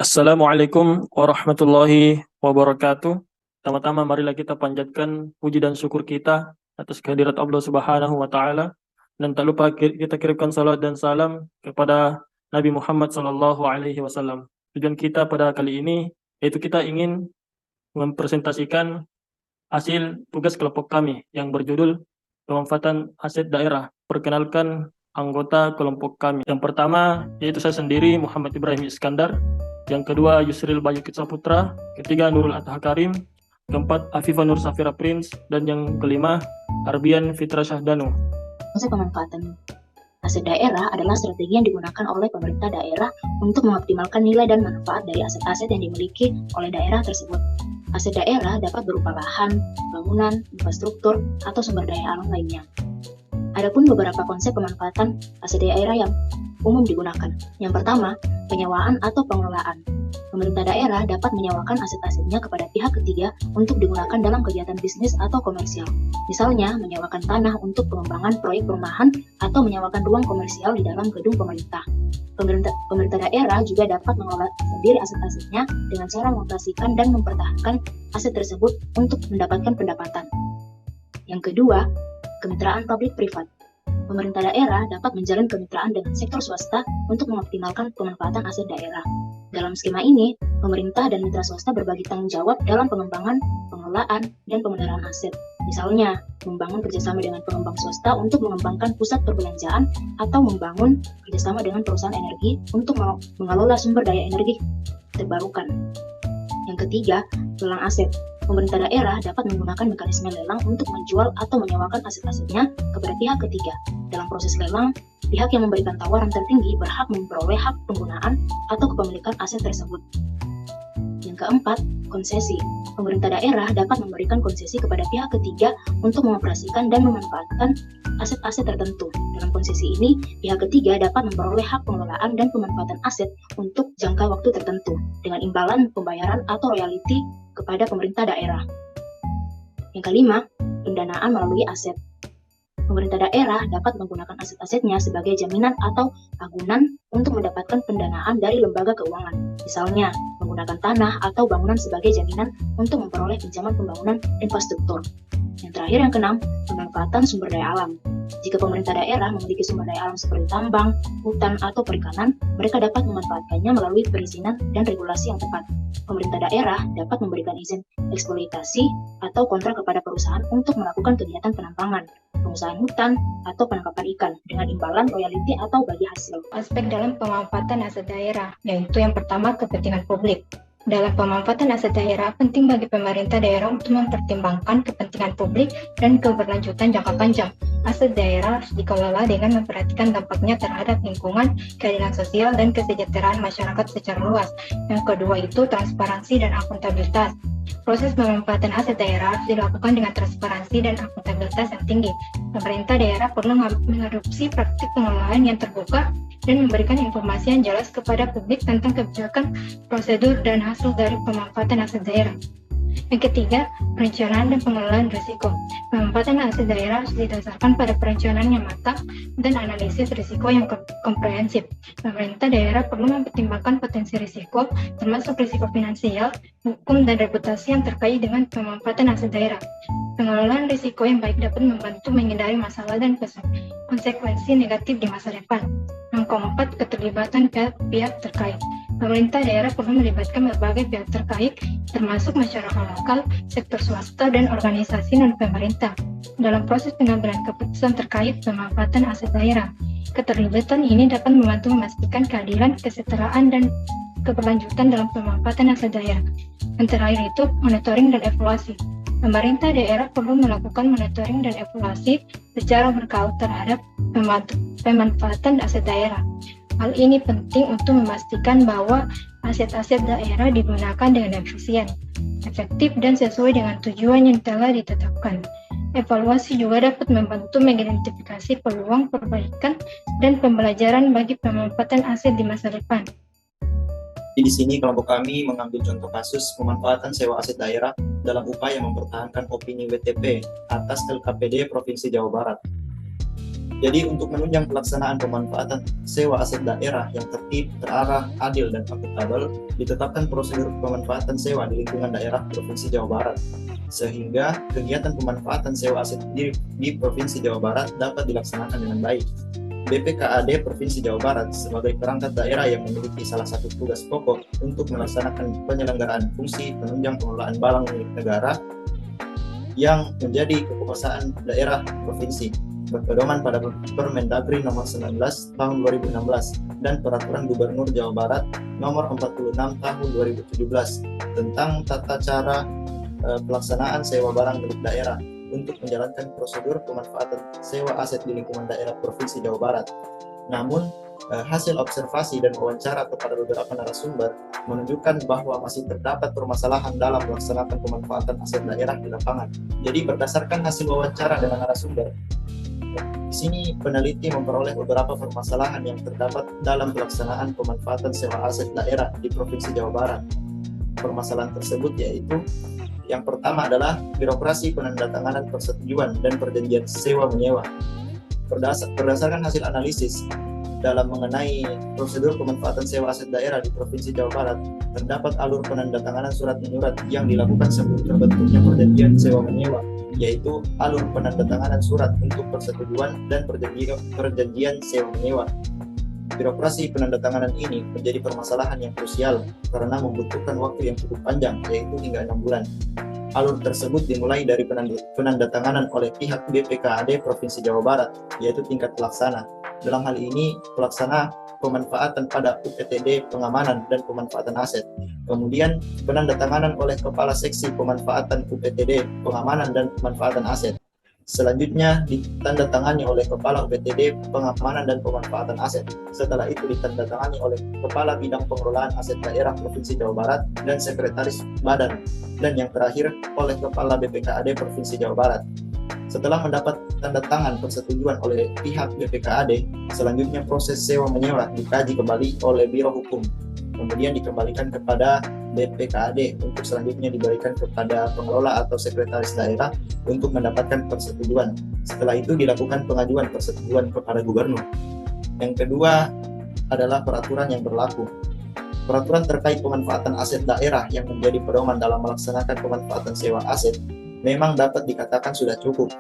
Assalamualaikum warahmatullahi wabarakatuh. Pertama-tama marilah kita panjatkan puji dan syukur kita atas kehadirat Allah Subhanahu wa taala, dan tak lupa kita kirimkan salat dan salam kepada Nabi Muhammad sallallahu alaihi wasallam. Tujuan kita pada kali ini yaitu kita ingin mempresentasikan hasil tugas kelompok kami yang berjudul pemanfaatan aset daerah. Perkenalkan anggota kelompok kami. Yang pertama yaitu saya sendiri, Muhammad Ibrahim Iskandar. Yang kedua Yusril Bayu Kitsaputra. Ketiga Nurul Atta Karim. Keempat Afifah Nur Safira Prince. Dan yang kelima Arbian Fitra Syahdanu. Konsep pemanfaatan aset daerah adalah strategi yang digunakan oleh pemerintah daerah untuk mengoptimalkan nilai dan manfaat dari aset-aset yang dimiliki oleh daerah tersebut. Aset daerah dapat berupa lahan, bangunan, infrastruktur, atau sumber daya alam lainnya. Adapun beberapa konsep pemanfaatan aset daerah yang umum digunakan. Yang pertama, penyewaan atau pengelolaan. Pemerintah daerah dapat menyewakan aset-asetnya kepada pihak ketiga untuk digunakan dalam kegiatan bisnis atau komersial. Misalnya, menyewakan tanah untuk pengembangan proyek perumahan atau menyewakan ruang komersial di dalam gedung pemerintah. Pemerintah daerah juga dapat mengelola sendiri aset-asetnya dengan cara mengoperasikan dan mempertahankan aset tersebut untuk mendapatkan pendapatan. Yang kedua, kemitraan publik-privat. Pemerintah daerah dapat menjalin kemitraan dengan sektor swasta untuk mengoptimalkan pemanfaatan aset daerah. Dalam skema ini, pemerintah dan mitra swasta berbagi tanggung jawab dalam pengembangan, pengelolaan, dan pemeliharaan aset. Misalnya, membangun kerjasama dengan pengembang swasta untuk mengembangkan pusat perbelanjaan atau membangun kerjasama dengan perusahaan energi untuk mengelola sumber daya energi terbarukan. Yang ketiga, lelang aset. Pemerintah daerah dapat menggunakan mekanisme lelang untuk menjual atau menyewakan aset-asetnya kepada pihak ketiga. Dalam proses lelang, pihak yang memberikan tawaran tertinggi berhak memperoleh hak penggunaan atau kepemilikan aset tersebut. Yang keempat, konsesi. Pemerintah daerah dapat memberikan konsesi kepada pihak ketiga untuk mengoperasikan dan memanfaatkan aset-aset tertentu. Dalam konsesi ini, pihak ketiga dapat memperoleh hak pengelolaan dan pemanfaatan aset untuk jangka waktu tertentu dengan imbalan pembayaran atau royalti kepada pemerintah daerah. Yang kelima, pendanaan melalui aset. Pemerintah daerah dapat menggunakan aset-asetnya sebagai jaminan atau agunan untuk mendapatkan pendanaan dari lembaga keuangan. Misalnya, menggunakan tanah atau bangunan sebagai jaminan untuk memperoleh pinjaman pembangunan infrastruktur. Yang terakhir, yang keenam, pemanfaatan sumber daya alam. Jika pemerintah daerah memiliki sumber daya alam seperti tambang, hutan, atau perikanan, mereka dapat memanfaatkannya melalui perizinan dan regulasi yang tepat. Pemerintah daerah dapat memberikan izin eksploitasi atau kontrak kepada perusahaan untuk melakukan kegiatan penambangan, pengusahaan hutan, atau penangkapan ikan dengan imbalan royalti atau bagi hasil. Aspek dalam pemanfaatan aset daerah, yaitu yang pertama kepentingan publik. Dalam pemanfaatan aset daerah, penting bagi pemerintah daerah untuk mempertimbangkan kepentingan publik dan keberlanjutan jangka panjang. Aset daerah harus dikelola dengan memperhatikan dampaknya terhadap lingkungan, keadilan sosial, dan kesejahteraan masyarakat secara luas. Yang kedua itu transparansi dan akuntabilitas. Proses pemanfaatan aset daerah harus dilakukan dengan transparansi dan akuntabilitas yang tinggi. Pemerintah daerah perlu mengadopsi praktik pengelolaan yang terbuka dan memberikan informasi yang jelas kepada publik tentang kebijakan, prosedur, dan hasil dari pemanfaatan aset daerah. Yang ketiga, perencanaan dan pengelolaan risiko. Pemanfaatan aset daerah harus didasarkan pada perencanaan yang matang dan analisis risiko yang komprehensif. Pemerintah daerah perlu mempertimbangkan potensi risiko, termasuk risiko finansial, hukum, dan reputasi yang terkait dengan pemanfaatan aset daerah. Pengelolaan risiko yang baik dapat membantu menghindari masalah dan konsekuensi negatif di masa depan. Yang keempat, keterlibatan pihak terkait. Pemerintah daerah perlu melibatkan berbagai pihak terkait, termasuk masyarakat lokal, sektor swasta, dan organisasi non-pemerintah dalam proses pengambilan keputusan terkait pemanfaatan aset daerah. Keterlibatan ini dapat membantu memastikan keadilan, kesetaraan, dan keberlanjutan dalam pemanfaatan aset daerah. Yang terakhir itu, monitoring dan evaluasi. Pemerintah daerah perlu melakukan monitoring dan evaluasi secara berkala terhadap pemanfaatan aset daerah. Hal ini penting untuk memastikan bahwa aset-aset daerah digunakan dengan efisien, efektif, dan sesuai dengan tujuan yang telah ditetapkan. Evaluasi juga dapat membantu mengidentifikasi peluang perbaikan dan pembelajaran bagi pemanfaatan aset di masa depan. Di sini kelompok kami mengambil contoh kasus pemanfaatan sewa aset daerah dalam upaya mempertahankan opini WTP atas LKPD Provinsi Jawa Barat. Jadi untuk menunjang pelaksanaan pemanfaatan sewa aset daerah yang tertib, terarah, adil, dan akuntabel, ditetapkan prosedur pemanfaatan sewa di lingkungan daerah Provinsi Jawa Barat, sehingga kegiatan pemanfaatan sewa aset di Provinsi Jawa Barat dapat dilaksanakan dengan baik. BPKAD Provinsi Jawa Barat sebagai perangkat daerah yang memiliki salah satu tugas pokok untuk melaksanakan penyelenggaraan fungsi penunjang pengelolaan barang milik negara yang menjadi kekuasaan daerah provinsi, berpedoman pada Permendagri nomor 19 tahun 2016 dan Peraturan Gubernur Jawa Barat nomor 46 tahun 2017 tentang tata cara pelaksanaan sewa barang milik daerah untuk menjalankan prosedur pemanfaatan sewa aset di lingkungan daerah Provinsi Jawa Barat. Namun, hasil observasi dan wawancara kepada beberapa narasumber menunjukkan bahwa masih terdapat permasalahan dalam melaksanakan pemanfaatan aset daerah di lapangan. Jadi berdasarkan hasil wawancara dengan narasumber, di sini peneliti memperoleh beberapa permasalahan yang terdapat dalam pelaksanaan pemanfaatan sewa aset daerah di Provinsi Jawa Barat. Permasalahan tersebut yaitu yang pertama adalah birokrasi penandatanganan persetujuan dan perjanjian sewa menyewa. Berdasarkan hasil analisis dalam mengenai prosedur pemanfaatan sewa aset daerah di Provinsi Jawa Barat, terdapat alur penandatanganan surat menyurat yang dilakukan sebelum terbentuknya perjanjian sewa menyewa, yaitu alur penandatanganan surat untuk persetujuan dan perjanjian sewa menyewa. Birokrasi penandatanganan ini menjadi permasalahan yang krusial karena membutuhkan waktu yang cukup panjang, yaitu hingga 6 bulan. Alur tersebut dimulai dari penandatanganan oleh pihak BPKAD Provinsi Jawa Barat, yaitu tingkat pelaksana. Dalam hal ini, pelaksana pemanfaatan pada UPTD pengamanan dan pemanfaatan aset. Kemudian, penandatanganan oleh Kepala Seksi Pemanfaatan UPTD pengamanan dan pemanfaatan aset. Selanjutnya ditandatangani oleh Kepala UPTD Pengamanan dan Pemanfaatan Aset. Setelah itu ditandatangani oleh Kepala Bidang Pengelolaan Aset Daerah Provinsi Jawa Barat dan Sekretaris Badan. Dan yang terakhir oleh Kepala BPKAD Provinsi Jawa Barat. Setelah mendapat tanda tangan persetujuan oleh pihak BPKAD, selanjutnya proses sewa menyewa dikaji kembali oleh Biro Hukum. Kemudian dikembalikan kepada BPKAD untuk selanjutnya diberikan kepada pengelola atau sekretaris daerah untuk mendapatkan persetujuan. Setelah itu dilakukan pengajuan persetujuan kepada gubernur. Yang kedua adalah peraturan yang berlaku. Peraturan terkait pemanfaatan aset daerah yang menjadi pedoman dalam melaksanakan pemanfaatan sewa aset memang dapat dikatakan sudah cukup.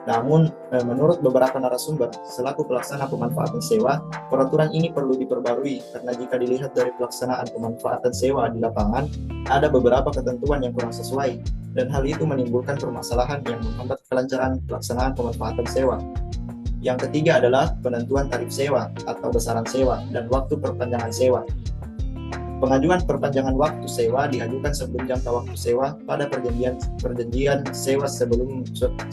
Namun, menurut beberapa narasumber, selaku pelaksana pemanfaatan sewa, peraturan ini perlu diperbarui karena jika dilihat dari pelaksanaan pemanfaatan sewa di lapangan, ada beberapa ketentuan yang kurang sesuai, dan hal itu menimbulkan permasalahan yang menghambat kelancaran pelaksanaan pemanfaatan sewa. Yang ketiga adalah penentuan tarif sewa atau besaran sewa dan waktu perpanjangan sewa. Pengajuan perpanjangan waktu sewa diajukan sebelum jangka waktu sewa pada perjanjian sewa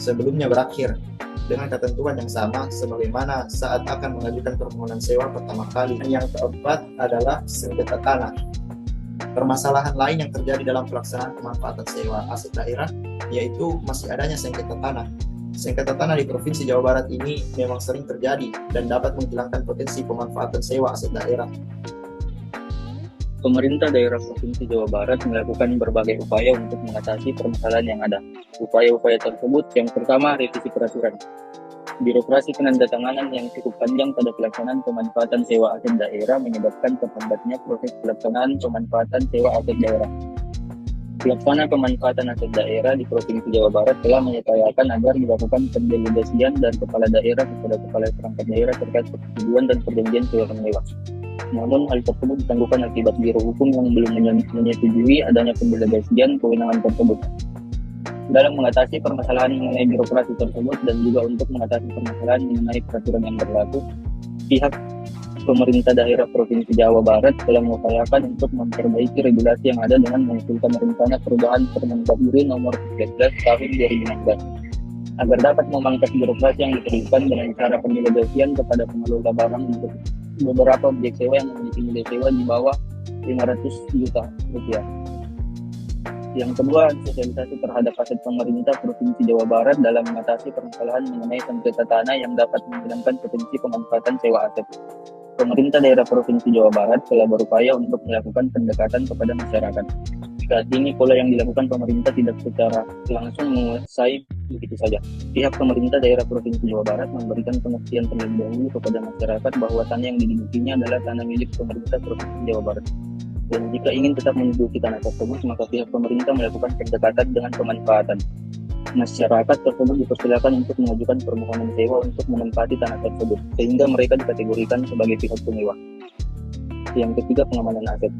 sebelumnya berakhir dengan ketentuan yang sama sebagaimana saat akan mengajukan permohonan sewa pertama kali. Yang keempat adalah sengketa tanah. Permasalahan lain yang terjadi dalam pelaksanaan pemanfaatan sewa aset daerah yaitu masih adanya sengketa tanah. Sengketa tanah di Provinsi Jawa Barat ini memang sering terjadi dan dapat menghilangkan potensi pemanfaatan sewa aset daerah. Pemerintah daerah Provinsi Jawa Barat melakukan berbagai upaya untuk mengatasi permasalahan yang ada. Upaya-upaya tersebut yang pertama revisi peraturan. Birokrasi penandatanganan yang cukup panjang pada pelaksanaan pemanfaatan sewa aset daerah menyebabkan terhambatnya proses pelaksanaan pemanfaatan sewa aset daerah. Pelaksana pemanfaatan aset daerah di Provinsi Jawa Barat telah mengupayakan agar dilakukan pendelegasian dan kepala daerah kepada kepala perangkat daerah terkait persetujuan dan perjanjian sewa menyewa. Namun hal tersebut ditangguhkan akibat Biro Hukum yang belum menyetujui adanya pendelegasian kewenangan tersebut. Dalam mengatasi permasalahan mengenai birokrasi tersebut dan juga untuk mengatasi permasalahan mengenai peraturan yang berlaku, pihak pemerintah daerah Provinsi Jawa Barat telah mengupayakan untuk memperbaiki regulasi yang ada dengan mengusulkan rencana perubahan Permendagri nomor 13 tahun 2016 agar dapat memangkas birokrasi yang diperlukan dengan cara pendelegasian kepada pengelola barang untuk beberapa objek sewa yang memiliki nilai sewa di bawah 500 juta rupiah. Yang kedua, sosialisasi terhadap aset pemerintah Provinsi Jawa Barat dalam mengatasi permasalahan mengenai sengketa tanah yang dapat menghilangkan potensi pemanfaatan sewa aset. Pemerintah daerah Provinsi Jawa Barat telah berupaya untuk melakukan pendekatan kepada masyarakat. Saat ini pola yang dilakukan pemerintah tidak secara langsung menguasai begitu saja. Pihak pemerintah daerah Provinsi Jawa Barat memberikan pengertian terlebih dahulu kepada masyarakat bahwa tanah yang didudukinya adalah tanah milik pemerintah Provinsi Jawa Barat. Dan jika ingin tetap menduduki tanah tersebut, maka pihak pemerintah melakukan pendekatan dengan pemanfaatan. Masyarakat tersebut dipersilakan untuk mengajukan permohonan sewa untuk menempati tanah tersebut, sehingga mereka dikategorikan sebagai pihak penyewa. Yang ketiga, pengamanan aset.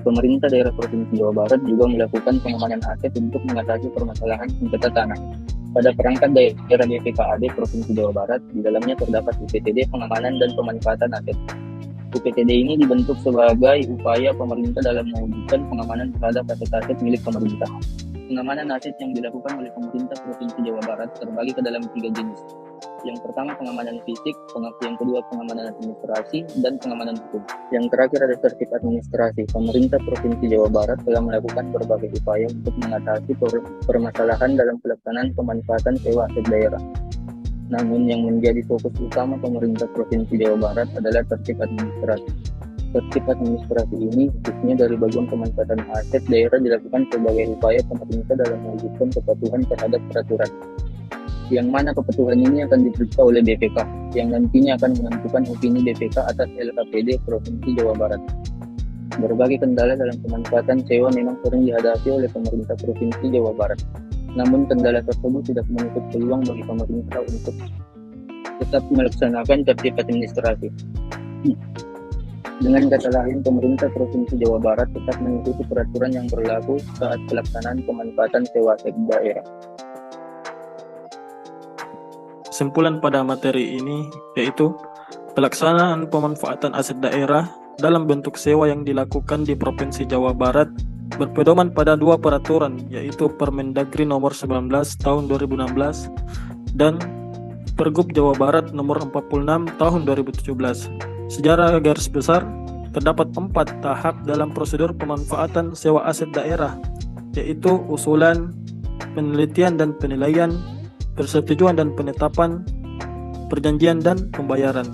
Pemerintah daerah Provinsi Jawa Barat juga melakukan pengamanan aset untuk mengatasi permasalahan sengketa tanah. Pada perangkat daerah BPKAD Provinsi Jawa Barat, di dalamnya terdapat UPTD Pengamanan dan Pemanfaatan Aset. UPTD ini dibentuk sebagai upaya pemerintah dalam mewujudkan pengamanan terhadap aset-aset milik pemerintah. Pengamanan aset yang dilakukan oleh pemerintah Provinsi Jawa Barat terbagi ke dalam 3 jenis. Yang pertama pengamanan fisik, yang kedua pengamanan administrasi, dan pengamanan hukum. Yang terakhir ada tertib administrasi. Pemerintah Provinsi Jawa Barat telah melakukan berbagai upaya untuk mengatasi permasalahan dalam pelaksanaan pemanfaatan sewa aset daerah. Namun yang menjadi fokus utama pemerintah Provinsi Jawa Barat adalah tertib administrasi. Tertib administrasi ini khususnya dari bagian pemanfaatan aset daerah dilakukan sebagai upaya pemerintah dalam mewujudkan kepatuhan terhadap peraturan. Yang mana kepatuhan ini akan diperiksa oleh BPK, yang nantinya akan menentukan opini BPK atas LKPD Provinsi Jawa Barat. Berbagai kendala dalam pemanfaatan sewa memang sering dihadapi oleh pemerintah Provinsi Jawa Barat. Namun kendala tersebut tidak menutup peluang bagi pemerintah untuk tetap melaksanakan tertib administrasi. Dengan kata lain, pemerintah Provinsi Jawa Barat tetap mengikuti peraturan yang berlaku saat pelaksanaan pemanfaatan sewa aset daerah. Kesimpulan pada materi ini yaitu pelaksanaan pemanfaatan aset daerah dalam bentuk sewa yang dilakukan di Provinsi Jawa Barat berpedoman pada 2 peraturan, yaitu Permendagri nomor 19 tahun 2016 dan Pergub Jawa Barat nomor 46 tahun 2017. Secara garis besar, terdapat 4 tahap dalam prosedur pemanfaatan sewa aset daerah, yaitu usulan, penelitian dan penilaian, persetujuan dan penetapan, perjanjian dan pembayaran.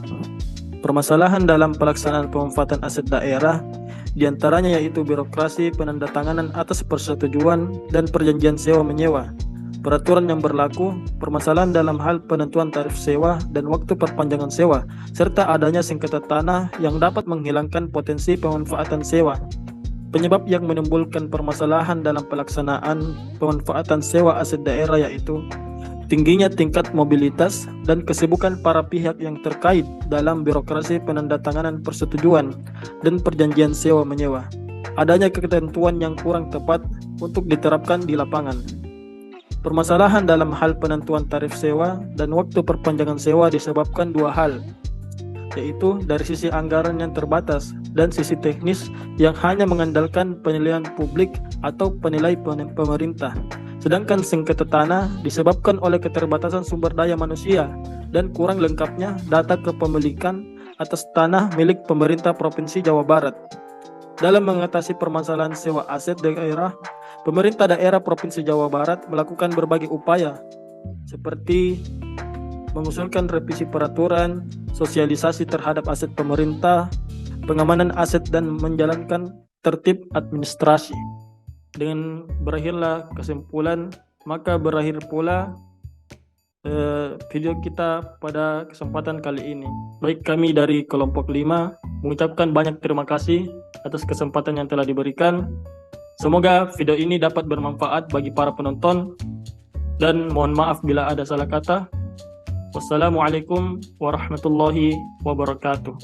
Permasalahan dalam pelaksanaan pemanfaatan aset daerah diantaranya yaitu birokrasi penandatanganan atas persetujuan dan perjanjian sewa menyewa, peraturan yang berlaku, permasalahan dalam hal penentuan tarif sewa dan waktu perpanjangan sewa, serta adanya sengketa tanah yang dapat menghilangkan potensi pemanfaatan sewa. Penyebab yang menimbulkan permasalahan dalam pelaksanaan pemanfaatan sewa aset daerah yaitu tingginya tingkat mobilitas dan kesibukan para pihak yang terkait dalam birokrasi penandatanganan persetujuan dan perjanjian sewa menyewa, adanya ketentuan yang kurang tepat untuk diterapkan di lapangan. Permasalahan dalam hal penentuan tarif sewa dan waktu perpanjangan sewa disebabkan 2 hal, yaitu dari sisi anggaran yang terbatas dan sisi teknis yang hanya mengandalkan penilaian publik atau penilai pemerintah. Sedangkan sengketa tanah disebabkan oleh keterbatasan sumber daya manusia dan kurang lengkapnya data kepemilikan atas tanah milik pemerintah Provinsi Jawa Barat. Dalam mengatasi permasalahan sewa aset daerah, pemerintah daerah Provinsi Jawa Barat melakukan berbagai upaya seperti mengusulkan revisi peraturan, sosialisasi terhadap aset pemerintah, pengamanan aset dan menjalankan tertib administrasi. Dengan berakhirlah kesimpulan, maka berakhir pula video kita pada kesempatan kali ini. Baik, kami dari kelompok 5 mengucapkan banyak terima kasih atas kesempatan yang telah diberikan. Semoga video ini dapat bermanfaat bagi para penonton dan mohon maaf bila ada salah kata. Wassalamualaikum warahmatullahi wabarakatuh.